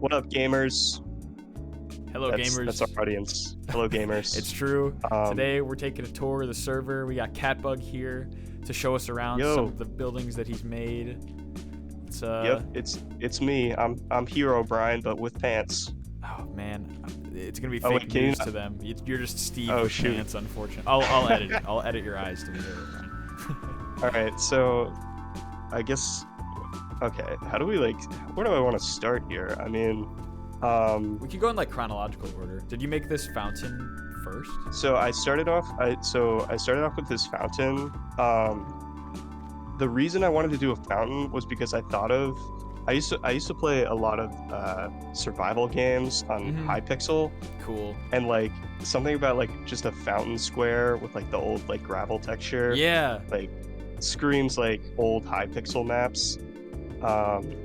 What up, gamers? Hello, gamers. That's our audience. Hello, gamers. It's true. Um, Today we're taking a tour of the server. We got Catbug here to show us around Yo. some of the buildings that he's made. Yep, it's me. I'm Hero Brian, but with pants. Oh man, it's gonna be Oh, fake wait, can you news not- to them. You're just Steve Oh, with shoot. pants, unfortunately. I'll edit it. I'll edit your eyes to be Hero Brian. All right, so I guess okay. How do we where do I want to start here? I mean, We could go in like chronological order. Did you make this fountain first? so I started off. I started off with this fountain. The reason I wanted to do a fountain was because I thought of. I used to play a lot of survival games on Mhm. Hypixel. Cool. And something about just a fountain square with the old gravel texture, Yeah. Screams old Hypixel maps.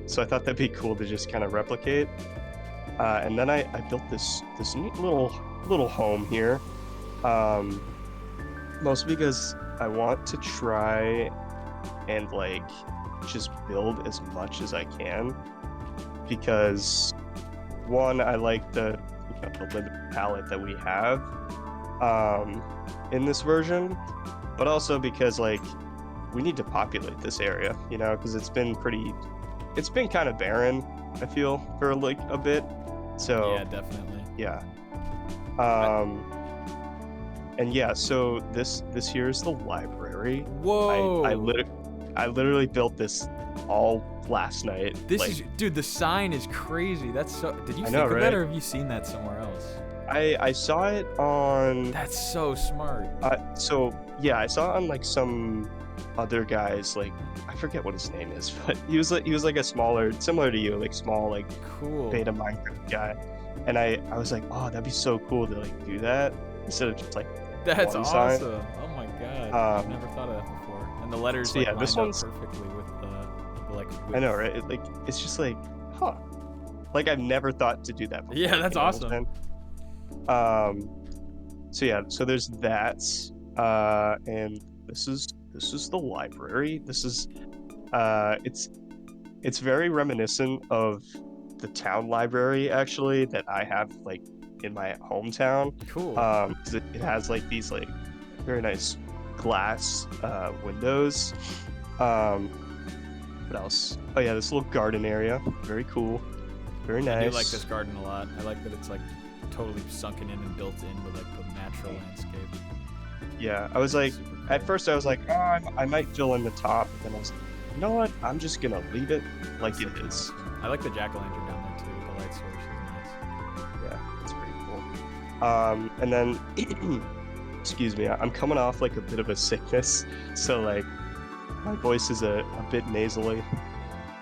So I thought that'd be cool to just kind of replicate. And then I built this neat little home here, mostly because I want to try and just build as much as I can, because one, I like the limited palette that we have in this version, but also because we need to populate this area, because it's been kind of barren, I feel, for a bit. So Yeah, definitely. yeah. And yeah, so this here is the library. Whoa. I literally built this all last night. This dude, the sign is crazy. That's so. Did you I think know, of that, right? or have you seen that somewhere else? I saw it on. That's so smart. So yeah, I saw it on some other guys. I forget what his name is, but he was a smaller, similar to you, small Cool. beta Minecraft guy. And I was like, oh, that'd be so cool to do that instead of just That's one awesome. sign. Oh my god. I've never thought of that before. And the letters So yeah, lined this up one's- perfectly with the I know, right? It's just huh. I've never thought to do that before. Yeah, that's you know what I'm awesome. saying? So yeah, so there's that, and this is the library. This is, it's very reminiscent of the town library actually that I have in my hometown. Cool. 'Cause it has these very nice glass windows. What else? Oh yeah, this little garden area, very cool, very nice. I do like this garden a lot. I like that it's totally sunken in and built in with the natural landscape. Yeah, I was Super at cool. first I was oh, I might fill in the top, but then I was you know what? I'm just gonna leave it like it is. I like the jack-o'-lantern down there too. The light source is nice. Yeah, it's pretty cool. And then, excuse me, I'm coming off a bit of a sickness, so my voice is a bit nasally.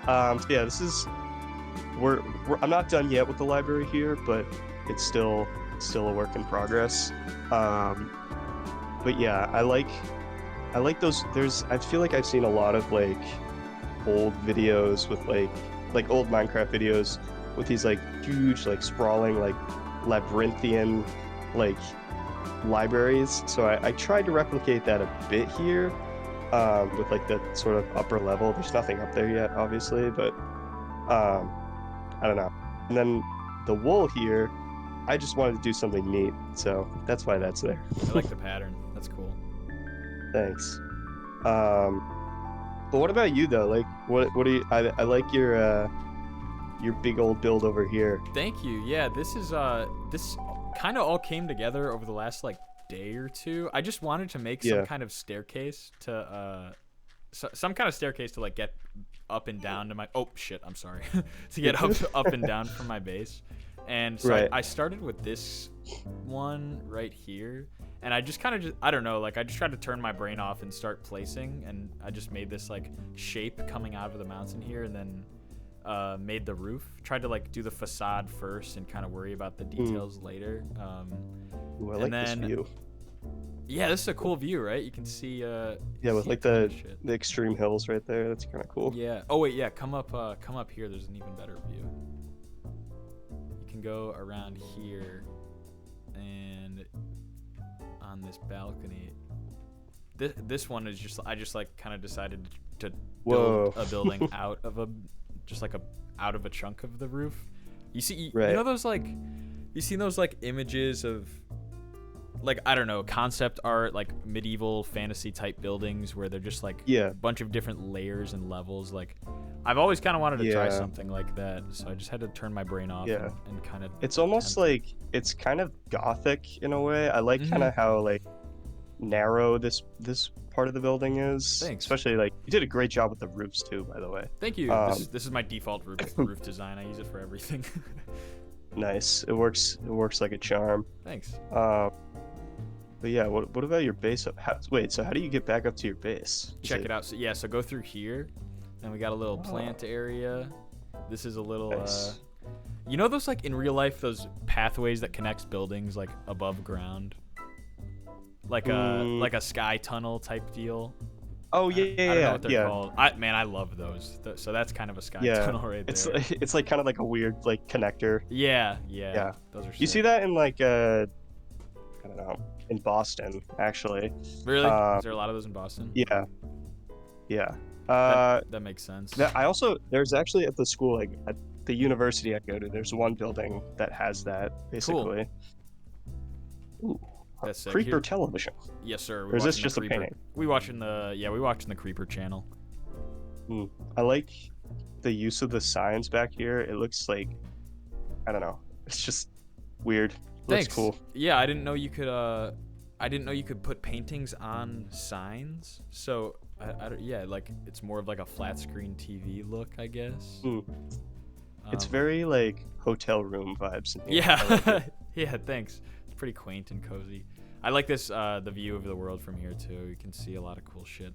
So yeah, this is I'm not done yet with the library here, but it's still a work in progress. But yeah, I like those. I feel like I've seen a lot of old videos with old Minecraft videos with these huge sprawling labyrinthian libraries. So I tried to replicate that a bit here, with the sort of upper level. There's nothing up there yet, obviously, but I don't know. And then the wool here, I just wanted to do something neat, so that's why that's there. I like the pattern. That's cool. Thanks. But what about you though? What do you? I like your big old build over here. Thank you. Yeah, this is this kind of all came together over the last day or two. I just wanted to make some kind of staircase to some kind of staircase to get up and down to my I'm sorry. To get up and down from my base. And so Right. I started with this one right here, and I just kind of I don't know, I just tried to turn my brain off and start placing, and I just made this shape coming out of the mountain here, and then made the roof. Tried to do the facade first and kind of worry about the details later. Ooh, I like this view. Yeah, this is a cool view, right? You can see Yeah, with see a ton the of shit. extreme hills right there. That's kind of cool. Yeah. Oh wait, yeah. Come up here. There's an even better view. You can go around here, and on this balcony. This one is just I just kind of decided to build a building out of a chunk of the roof. You see, you Right. know those like, you seen those like images of, like, I don't know, concept art, like medieval fantasy type buildings where they're just like Yeah. a bunch of different layers and levels. Like, I've always kind of wanted to try Yeah. something like that, so I just had to turn my brain off Yeah. and kind of It's almost attempt it. like it's kind of gothic in a way. I like kind Mhm. of how like narrow this part of the building is. Thanks. Especially like you did a great job with the roofs too, by the way. Thank you. This is my default roof design. I use it for everything. Nice. It works. It works like a charm. Thanks. But yeah, what about your base up? Wait, so how do you get back up to your base? Check it out. So yeah, so go through here, and we got a little plant area. This is a little Nice. you know those like in real life those pathways that connects buildings like above ground, like a sky tunnel type deal. Oh yeah, I don't know what they're yeah. called. I love those. So that's kind of a sky Yeah. tunnel right It's there. it's like kind of like a weird like connector. Yeah. Yeah. Those are You see sick. that in like I don't know, in Boston actually. Really? Is there a lot of those in Boston? Yeah. Yeah. That makes sense. There's actually at the school, like at the university I go to, there's one building that has that basically. Ooh, That's sick. Creeper Here- television. Yes, sir. Or is this watching the just a Creeper. painting? We watching the Creeper channel. I like the use of the signs back here. It looks like, I don't know, it's just weird. Looks Thanks. cool. Yeah, I didn't know you could. I didn't know you could put paintings on signs. So yeah, like it's more of like a flat screen TV look, I guess. It's very like hotel room vibes in here. I Yeah. like it. Yeah. Thanks. It's pretty quaint and cozy. I like this the view of the world from here too. You can see a lot of cool shit.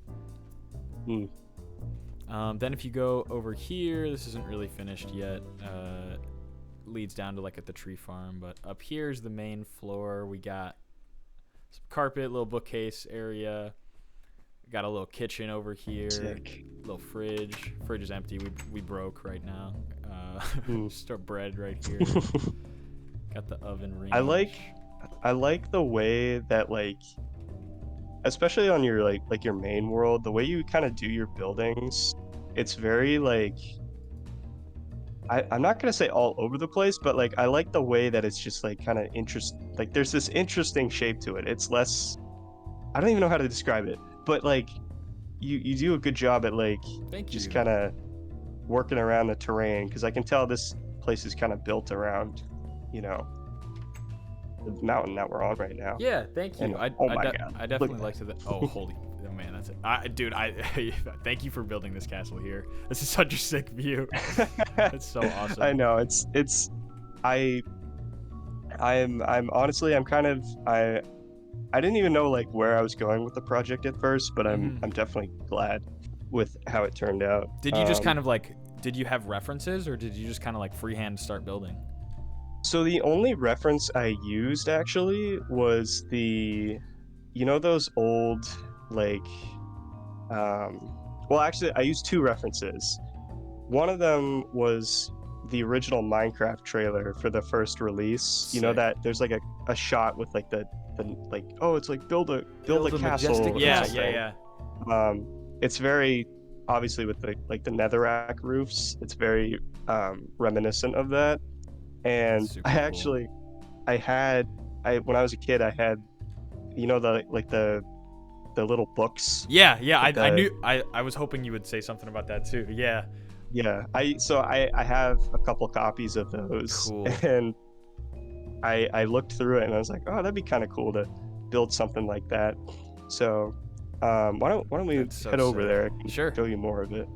Then if you go over here, this isn't really finished yet. Leads down to like at the tree farm, but up here's the main floor. We got some carpet, little bookcase area. We got a little kitchen over here. Sick. Little fridge. Fridge is empty. We broke right now. Just our bread right here. Got the oven range. I like the way that like, especially on your like your main world, the way you kind of do your buildings, it's very like, I'm not gonna say all over the place, but like I like the way that it's just like kind of like there's this interesting shape to it. It's less, I don't even know how to describe it, but like you do a good job at like Thank you. just kind of working around the terrain, because I can tell this place is kind of built around, you know, the mountain that we're on right now. Yeah, thank you. And- I oh my God, I definitely look like to. Oh, holy man, that's it. Dude, thank you for building this castle here. This is such a sick view. It's so awesome. I know I'm honestly I didn't even know like where I was going with the project at first, but I'm definitely glad with how it turned out. Did you just kind of like, did you have references or did you just kind of like freehand start building? So the only reference I used actually was you know, those old like, well, actually I used two references. One of them was the original Minecraft trailer for the first release. You know Sick. that there's like a shot with like the like, oh, it's like build a castle. majestic- or Yeah, something. yeah. It's very obviously with the like the netherrack roofs. It's very reminiscent of that. And Super I cool. actually, when I was a kid, I had, you know, the little books. Yeah, yeah. Like I knew. I was hoping you would say something about that too. Yeah. Yeah, I have a couple copies of those. Cool. And I looked through it and I was like, oh, that'd be kind of cool to build something like that. So why don't we That's so head over sick. there? I can Sure. show you more of it.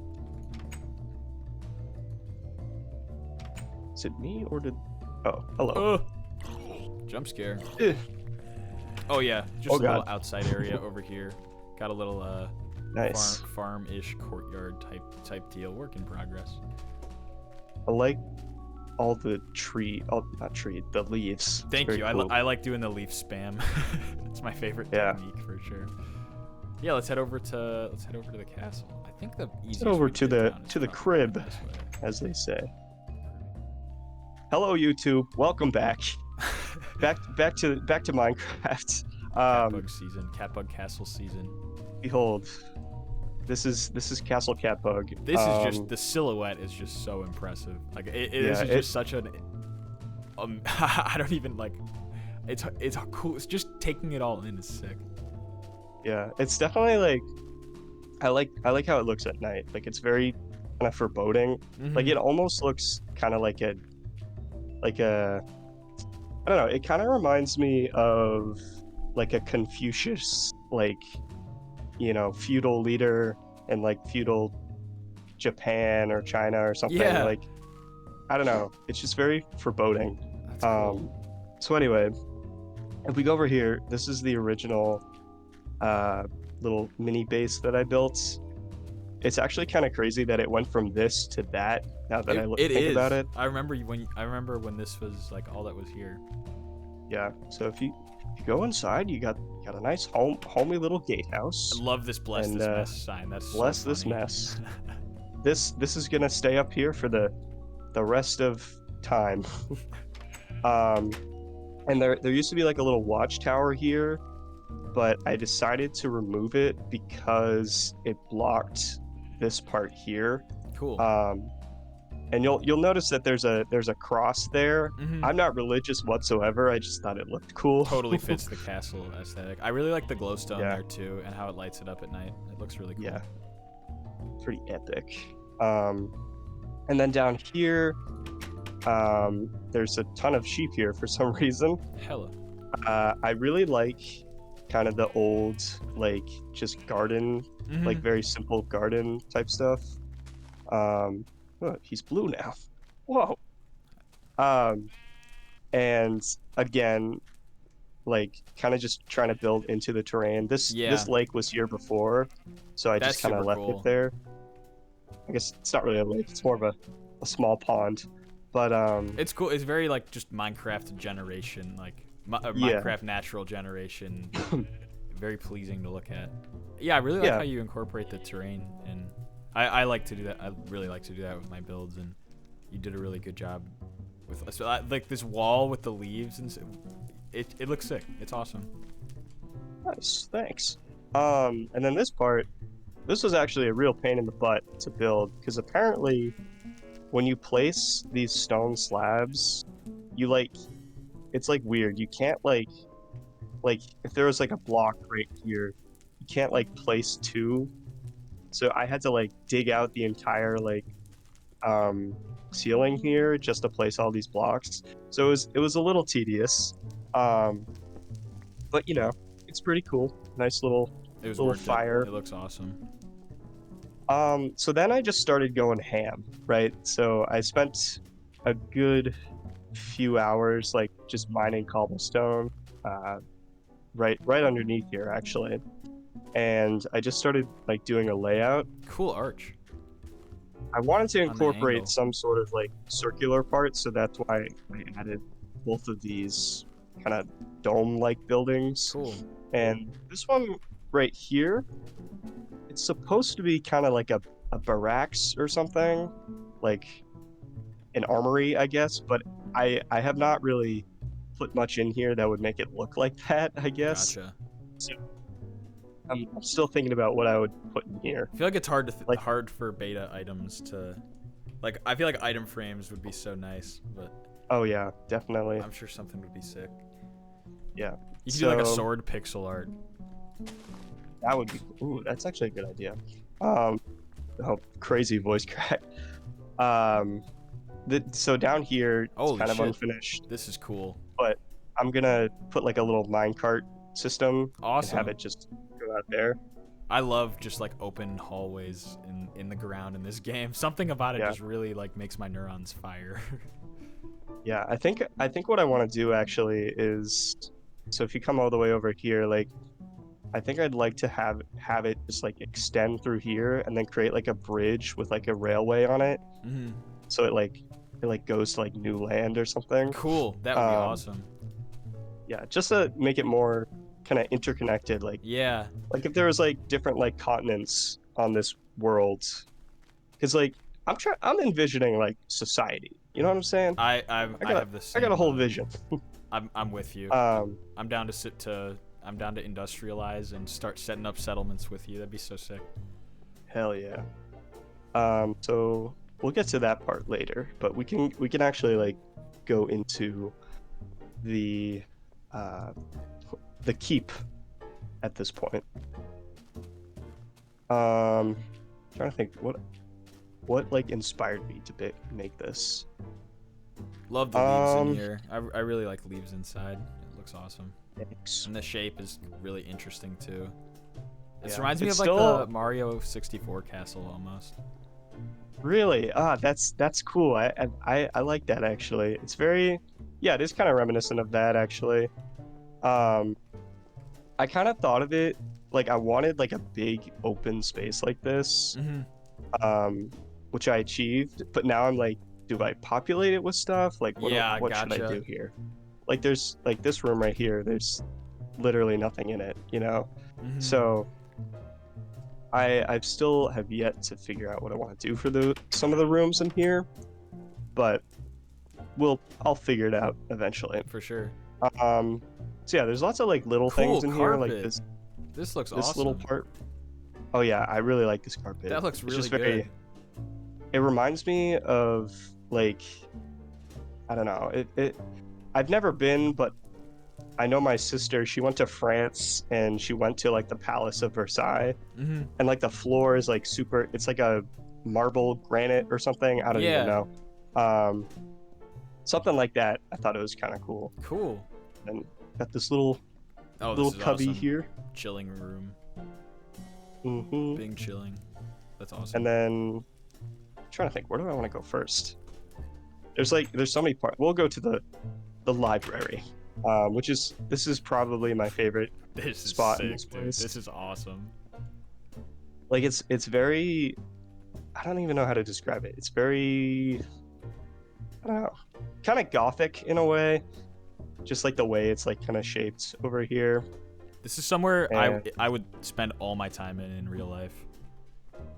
Is it me or did? Oh, hello. Jump scare. Eh. Oh yeah, just Oh, a little God. outside area over here. Got a little Nice. farm-ish courtyard type deal. Work in progress. I like all the the leaves. It's Thank very you. cool. I like doing the leaf spam. It's my favorite Yeah. technique for sure. Yeah, let's head over to the castle. I think the easiest Head over way to get the down is to the probably crib, this way. as they say. Hello, YouTube. Welcome back. back to Minecraft. Catbug season, Catbug Castle season. Behold, this is Castle Catbug. This is just the silhouette is just so impressive. Like this yeah, is just such an I don't even like. It's cool. It's just taking it all in is sick. Yeah, it's definitely like I like how it looks at night. Like it's very kind of foreboding. Like it almost looks kind of like a I don't know. It kind of reminds me of like a Confucius, like, feudal leader in like feudal Japan or China or something. Yeah, Like, I don't know. It's just very foreboding. that's cool. So anyway, if we go over here, this is the original uh, little mini base that I built. It's actually kind of crazy that it went from this to that. Now that It think about is. it, I remember when this was like all that was here. yeah. So if you go inside, you got a nice homey little gatehouse. I love this bless And this mess sign. That's so bless this funny. mess. This is gonna stay up here for the rest of time. um, and there used to be like a little watchtower here, but I decided to remove it because it blocked this part here. Cool. And you'll notice that there's a cross there. Mm-hmm. I'm not religious whatsoever. I just thought it looked cool. Totally fits the castle aesthetic. I really like the glowstone Yeah. there too, and how it lights it up at night. It looks really cool. Yeah, pretty epic. And then down here, there's a ton of sheep here for some reason. Hella. I really like kind of the old, like, just garden, like very simple garden type stuff. Oh, he's blue now. Whoa. And again, like kind of just trying to build into the terrain. This lake was here before, so I just kind of left it there. I guess it's not really a lake; it's more of a small pond. But it's cool. It's very like just Minecraft generation, like Minecraft natural generation. Very pleasing to look at. Yeah, I really like how you incorporate the terrain, and I like to do that. I really like to do that with my builds, and you did a really good job with like this wall with the leaves, and it looks sick. It's awesome. Nice, thanks. And then this part, this was actually a real pain in the butt to build, because apparently when you place these stone slabs, it's like weird. You can't like if there was like a block right here, you can't like place two. So I had to like dig out the entire like ceiling here just to place all these blocks. So it was a little tedious. But it's pretty cool. Nice little fire. It looks awesome. So then I just started going ham, right? So I spent a good few hours like just mining cobblestone, right underneath here actually. And I just started like doing a layout. Cool arch. I wanted to incorporate some sort of like circular part, so that's why I added both of these kind of dome-like buildings. Cool. And this one right here, it's supposed to be kind of like a barracks or something, like an armory, I guess, but I have not really put much in here that would make it look like that, I guess. Gotcha. So I'm still thinking about what I would put in here. I feel like it's hard for beta items to, like, I feel like item frames would be so nice, but oh yeah, definitely. I'm sure something would be sick. Yeah. You could do like a sword pixel art. That would be, ooh, that's actually a good idea. Oh, crazy voice crack. So down here, it's kind of unfinished. This is cool. But I'm gonna put like a little minecart system. Awesome. And have it just go out there. I love just like open hallways in the ground in this game. Something about it just really like makes my neurons fire. Yeah, I think what I want to do actually is, so if you come all the way over here, like, I think I'd like to have it just like extend through here and then create like a bridge with like a railway on it. Mm-hmm. So it goes to like new land or something. Cool. That would be awesome. Yeah, just to make it more kind of interconnected. Like, yeah, like if there was like different like continents on this world, because like I'm envisioning like society. You know what I'm saying? I have this. I got a whole vision. I'm with you. I'm down to industrialize and start setting up settlements with you. That'd be so sick. Hell yeah. So we'll get to that part later, but we can actually like go into the uh, the keep at this point. Trying to think what like inspired me to make this. Love the leaves in here. I really like leaves inside. It looks awesome. Thanks. And the shape is really interesting too. This Yeah, reminds me it's of like still the Mario 64 castle almost. really that's cool. I like that actually. It's very yeah, it is kind of reminiscent of that actually. Um, I kind of thought of it like I wanted like a big open space like this, Mm-hmm. um, which I achieved. But now I'm like, do I populate it with stuff? Like, Yeah, what should I gotcha. do here? Like, there's like this room right here. There's literally nothing in it, you know. Mm-hmm. So I've still have yet to figure out what I want to do for the some of the rooms in here, but I'll figure it out eventually. For sure. Um, so yeah, there's lots of like little Cool things in here, like carpet. This looks this little awesome. part. Oh yeah, I really like this carpet. That looks It's really just very. good. It reminds me of like I don't know. I've never been, but I know my sister. She went to France and she went to like the Palace of Versailles, Mm-hmm. and like the floor is like super. It's like a marble granite or something. I don't even Yeah. know. Um, Something like that. I thought it was kind of cool. Cool. And got this little Oh, little this is cubby awesome. here. Chilling room. Hmm. Being chilling. That's awesome. And then I'm trying to think, where do I want to go first? There's so many parts. We'll go to the library, this is probably my favorite This is spot sick, in this dude. place. This is awesome. Like it's very, I don't even know how to describe it. It's very, I don't know, kind of gothic in a way, just like the way it's like kind of shaped over here. This is somewhere And I would spend all my time in real life.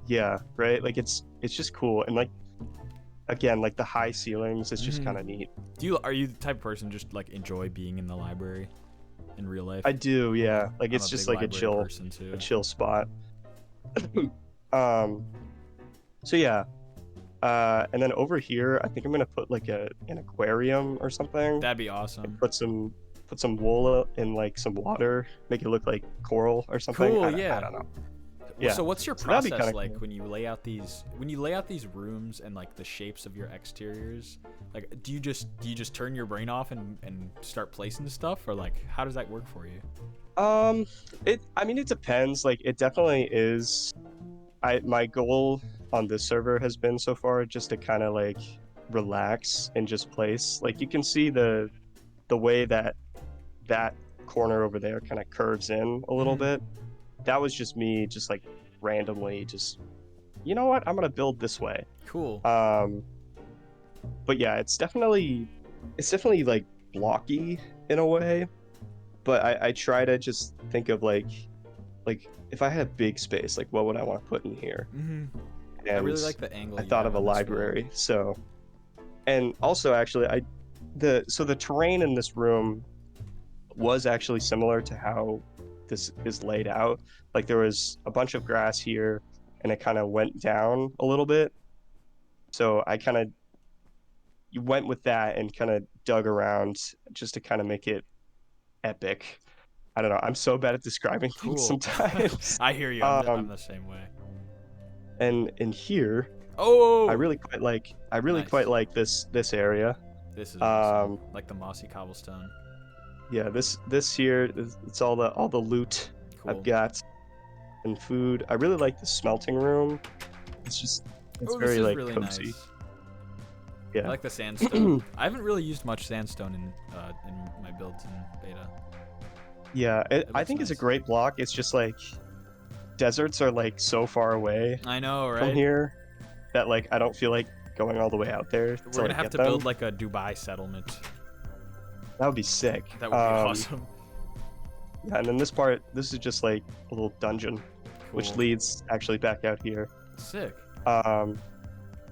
yeah, right. Like it's just cool, and like again, like the high ceilings, it's just Mhm. kind of neat. Are you the type of person just like enjoy being in the library in real life? I do, yeah. Like I'm it's a just big like library person too. a chill spot. um, so yeah. And then over here, I think I'm gonna put like an aquarium or something, That'd be and awesome. put some wool in like some water, make it look like coral or something. Cool, I yeah. don't know. Yeah. So what's your So that'd be process kinda like cool. when you lay out these rooms and like the shapes of your exteriors? Like do you just turn your brain off and start placing stuff, or like how does that work for you? I mean it depends. Like it definitely is. My goal on this server has been so far just to kind of like relax and just place. Like you can see the way that corner over there kind of curves in a little Mhm. bit. That was just me just like randomly just, you know what, I'm gonna build this way. Cool. But yeah, it's definitely like blocky in a way, but I try to just think of like if I had a big space, like what would I want to put in here? Mhm. I And really like the angle I you thought have of a on this build. library. So, and also actually the terrain in this room was actually similar to how this is laid out. Like there was a bunch of grass here and it kind of went down a little bit. So I kind of went with that and kind of dug around just to kind of make it epic. I don't know. I'm so bad at describing things Cool. sometimes. I hear you. I'm Um, the same way. and in here, Oh, I really nice. quite like this area. This is awesome. Um, Like the mossy cobblestone. yeah, this here, it's all the loot I've Cool. got and food. I really like the smelting room. It's Oh, this very is like really cozy. nice. I Yeah. like the sandstone. I haven't really used much sandstone in my builds in beta. Yeah, It I looks think it's a nice. great block. It's just like deserts are like so far away I know, from right? here that like I don't feel like going all the way out there We're to gonna like have get to them. build like a Dubai settlement. That would be sick. That would be awesome. Yeah, and then this is just like a little dungeon, which Cool. leads actually back out here. Sick. Um,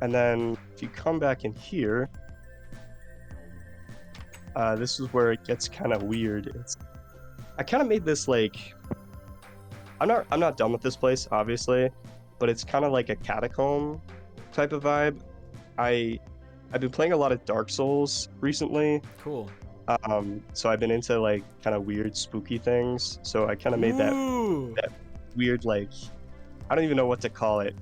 and then if you come back in here, this is where it gets kind of weird. I kind of made this like I'm not done with this place obviously, but it's kind of like a catacomb type of vibe. I I've been playing a lot of Dark Souls recently. Cool. So I've been into like kind of weird spooky things. So I kind of made that Ooh. that weird like I don't even know what to call it.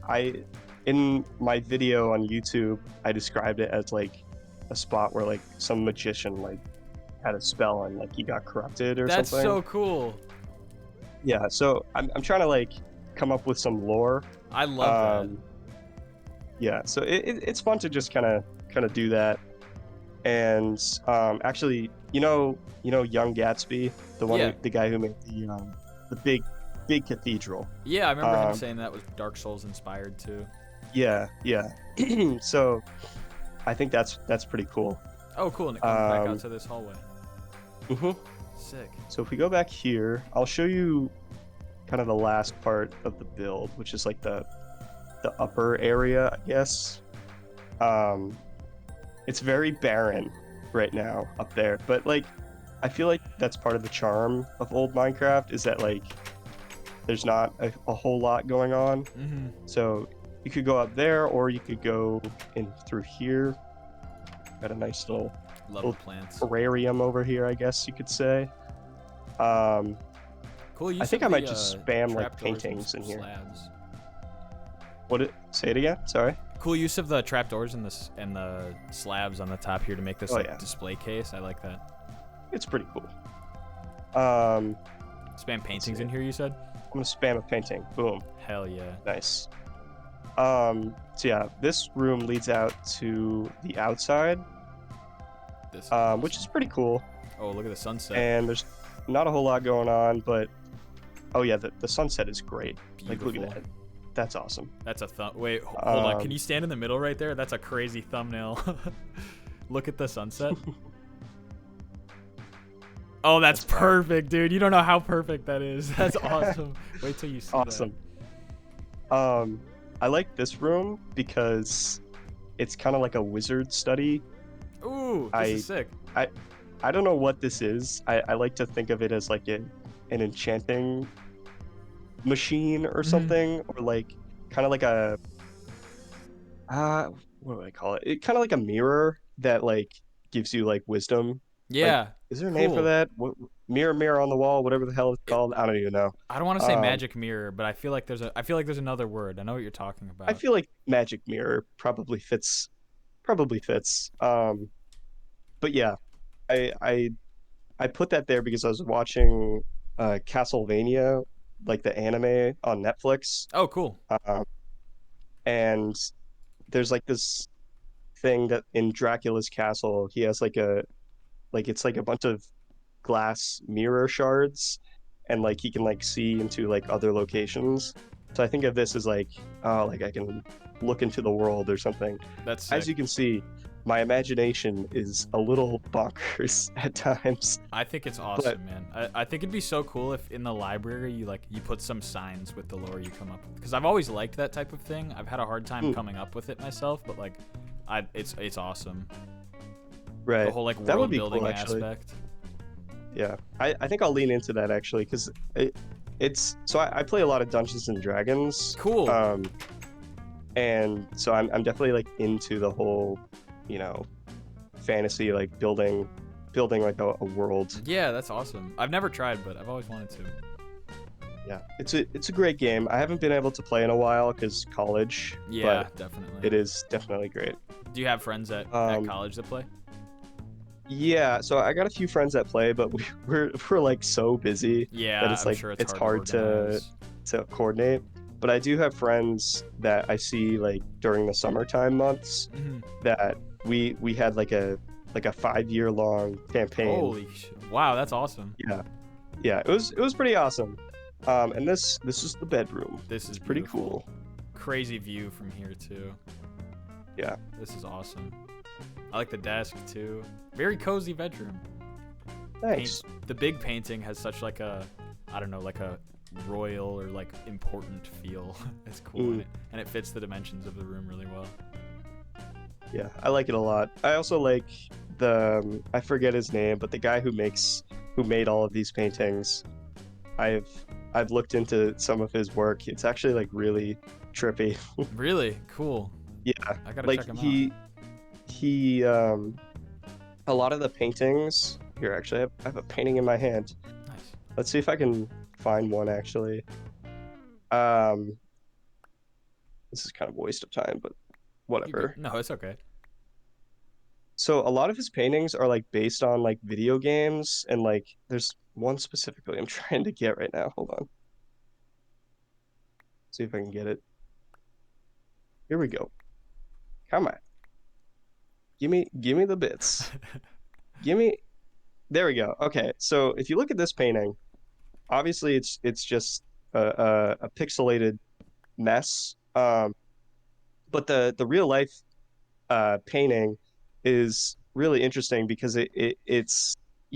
In my video on YouTube, I described it as like a spot where like some magician like had a spell and like he got corrupted or That's something. so cool. Yeah, so I'm trying to like come up with some lore. I love that. Yeah, so it's fun to just kind of do that. And actually, Young Gatsby, Yeah. the guy who made the big cathedral. Yeah, I remember him saying that was Dark Souls inspired too. Yeah, yeah. So I think that's pretty cool. Oh, cool. And it comes back out to this hallway. Mhm. Sick. So if we go back here, I'll show you kind of the last part of the build, which is like the upper area, I guess. It's very barren right now up there, but like I feel like that's part of the charm of old Minecraft is that like there's not a whole lot going on. Mm-hmm. So you could go up there or you could go in through here. Got a nice little plants. terrarium over here, I guess you could say. Cool. I think I might just spam like paintings in here. Slabs. Say it again? Sorry. Cool use of the trapdoors and the slabs on the top here to make this display case. I like that. It's pretty cool. Spam paintings in here, you said? I'm gonna spam a painting. Boom. Hell yeah. Nice. So yeah, this room leads out to the outside, which is pretty cool. Oh, look at the sunset. And there's not a whole lot going on, but oh yeah, the sunset is great. Beautiful. Like look at that. That's awesome. That's a wait, hold on. Can you stand in the middle right there? That's a crazy thumbnail. Look at the sunset. Oh, that's perfect, dude. You don't know how perfect that is. That's awesome. Wait till you see awesome. That. I like this room because it's kind of like a wizard study. Ooh, this is sick. I don't know what this is. I like to think of it as like an enchanting machine or something, or like kind of like a what do I call it? It kind of like a mirror that like gives you like wisdom. Yeah. Like, is there a name for that? Mirror on the wall, whatever the hell it's called. I don't even know. I don't want to say magic mirror, but I feel like there's another word. I know what you're talking about. I feel like magic mirror probably fits. But yeah, I put that there because I was watching Castlevania, like the anime on Netflix. Oh, cool. And there's like this thing that in Dracula's castle, he has it's like a bunch of glass mirror shards, and like he can like see into like other locations. So I think of this as like, oh, like I can look into the world or something. That's sick. As you can see, my imagination is a little bonkers at times. I think it's awesome, man. I think it'd be so cool if in the library you put some signs with the lore you come up with. Because I've always liked that type of thing. I've had a hard time coming up with it myself, but like, it's awesome. Right. The whole like world building aspect. Yeah, I think I'll lean into that actually because it's so I play a lot of Dungeons and Dragons. Cool. And so I'm definitely like into the whole, fantasy, like building like a world. Yeah, that's awesome. I've never tried, but I've always wanted to. Yeah, it's a great game. I haven't been able to play in a while because college. Yeah, but definitely. It is definitely great. Do you have friends at college that play? Yeah, so I got a few friends that play, but we're like so busy that it's I'm like sure it's hard to coordinate. But I do have friends that I see like during the summertime months that we had like a 5-year long campaign. Holy shit. Wow, that's awesome. Yeah, it was pretty awesome. And this is the bedroom. This is pretty beautiful. cool. Crazy view from here too. Yeah. This is awesome. I like the desk too. Very cozy bedroom. Thanks. The big painting has such like a, I don't know, like a royal or like important feel. It's cool and it fits the dimensions of the room really well. Yeah, I like it a lot. I also like I forget his name, but the guy who made all of these paintings. I've looked into some of his work. It's actually like really trippy. Really cool. Yeah, I gotta like check him out. he a lot of the paintings here. Actually, I have a painting in my hand. Nice. Let's see if I can find one actually. Um, this is kind of a waste of time, but You good? whatever. No, it's okay. So a lot of his paintings are like based on like video games, and like there's one specifically I'm trying to get right now. Hold on. See if I can get it. Here we go. Come on. Give me the bits. Give me There we go. Okay. So if you look at this painting, obviously it's just a pixelated mess. But the real life painting is really interesting because it's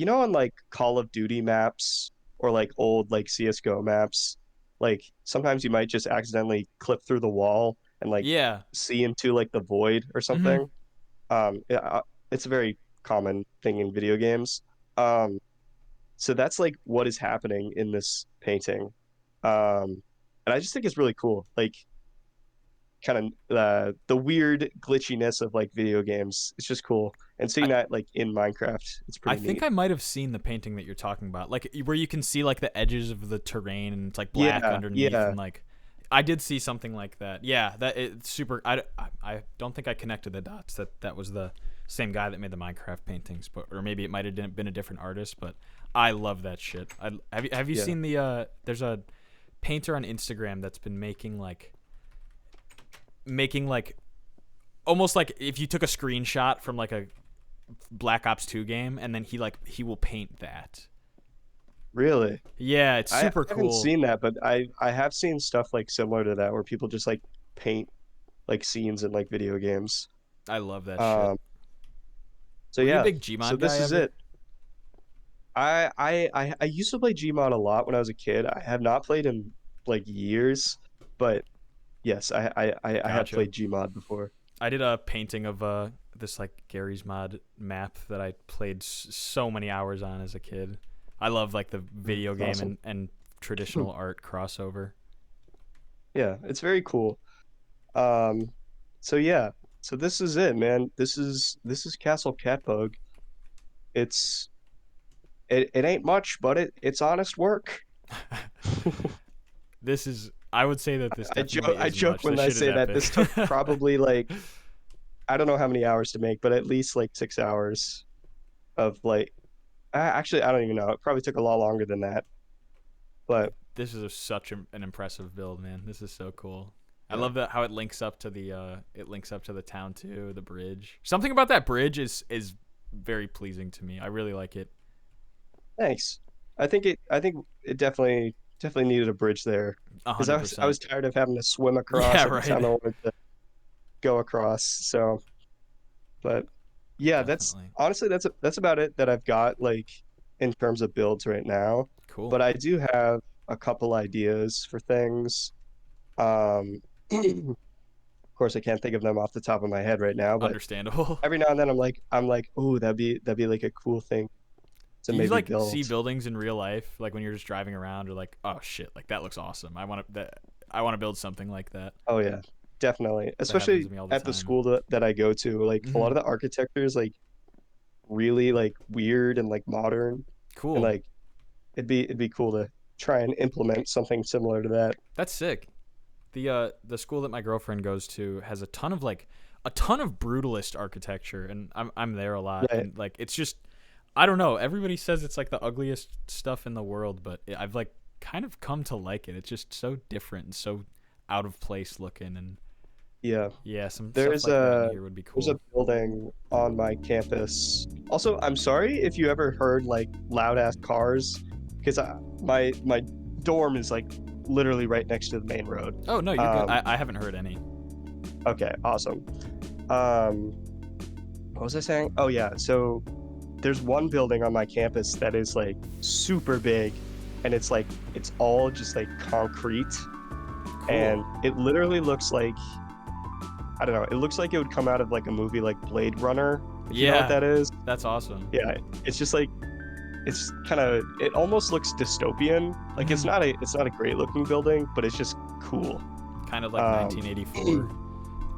on like Call of Duty maps or like old like CS:GO maps, like sometimes you might just accidentally clip through the wall and like Yeah. see into like the void or Mm-hmm. something. Yeah, it's a very common thing in video games. Um, so that's like what is happening in this painting. And I just think it's really cool. Like kind of the weird glitchiness of like video games. It's just cool. And seeing I that like in Minecraft, it's I pretty think neat. I might have seen the painting that you're talking about, like where you can see like the edges of the terrain and it's like black Yeah, underneath, yeah, and like I did see something like that. Yeah, that it's super. I don't think I connected the dots that was the same guy that made the Minecraft paintings, but or maybe it might have been a different artist. But I love that shit. Have you yeah. seen the there's a painter on Instagram that's been making like almost like if you took a screenshot from like a Black Ops 2 game and then he will paint that. Really? Yeah, it's I super haven't cool. seen that, but I have seen stuff like similar to that where people just like paint like scenes in like video games. I love that shit. Um, so Were you a yeah, big so Gmod guy this is ever? it. I used to play Gmod a lot when I was a kid. I have not played in like years, but yes, I have Gotcha. played Gmod before. I did a painting of this like Gary's Mod map that I played so many hours on as a kid. I love like the video That's game awesome. and traditional art crossover. Yeah, it's very cool. Um, so yeah, so this is it, man. This is Castle Catbug. It's it ain't much, but it's honest work. This is I would say that this definitely I is joke much. when This I shit is say that. epic. This took probably like I don't know how many hours to make, but at least like 6 hours of like actually I don't even know. It probably took a lot longer than that. But This is an impressive build, man. This is so cool. I yeah, love that how it links up to the town too, the bridge. Something about that bridge is very pleasing to me. I really like it. thanks. I think it definitely needed a bridge there because I 100%. was tired of having to swim Yeah, across every right. time I wanted to go across. So, but yeah, that's Definitely. honestly that's about it that I've got like in terms of builds right now. Cool. But I do have a couple ideas for things. Um, of course, I can't think of them off the top of my head right now, but Understandable. every now and then I'm like, oh, that'd be like a cool thing to Do you maybe like see build. buildings in real life, like when you're just driving around, or like, oh shit, like that looks awesome. I want to build something like that. Oh yeah, definitely. That happens to Especially me all the at the time. school that I go to, like a lot Hmm. of the architecture is like really like weird and like modern, and Cool. like it'd be cool to try and implement something similar to that. That's sick. The school that my girlfriend goes to has a ton of brutalist architecture, and I'm there a lot, Right. and like it's just I don't know. Everybody says it's like the ugliest stuff in the world, but I've like kind of come to like it. It's just so different and so out of place looking, and Yeah. yeah, some stuff There's like that in a here would be there's a cool. building on my campus. Also, I'm sorry if you ever heard like loud ass cars, because my dorm is like literally right next to the main road. Oh no, you're good. Um, I haven't heard any. okay, awesome. Um, what was I saying? Oh yeah, so there's one building on my campus that is like super big, and it's all just like concrete, Cool. and it literally looks like I don't know, it looks like it would come out of like a movie like Blade Runner, if you know what Yeah, that is. that's awesome. Yeah, it's just like it almost looks dystopian. Like Hmm. it's not a great looking building, but it's just cool. Kind of like Um 1984,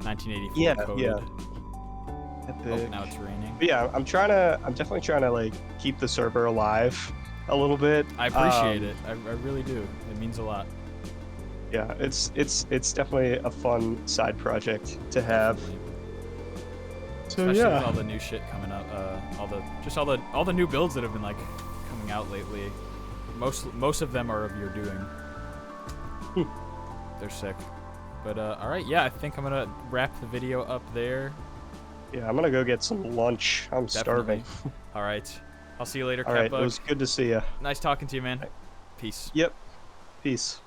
1984 yeah, yeah. coded. Oh, Epic. now it's raining. But yeah, I'm definitely trying to like keep the server alive a little bit. I appreciate it. I really do. It means a lot. Yeah, it's definitely a fun side project to have. Definitely. So Especially with yeah, all the new shit coming up, all the new builds that have been like coming out lately. Most of them are of your doing. They're sick. But all right, yeah, I think I'm gonna wrap the video up there. yeah, I'm gonna go get some lunch. I'm Definitely. starving. All right, I'll see you later, All right, it Catbug. was good to see you. Nice talking to you, man. Peace. Yep, peace.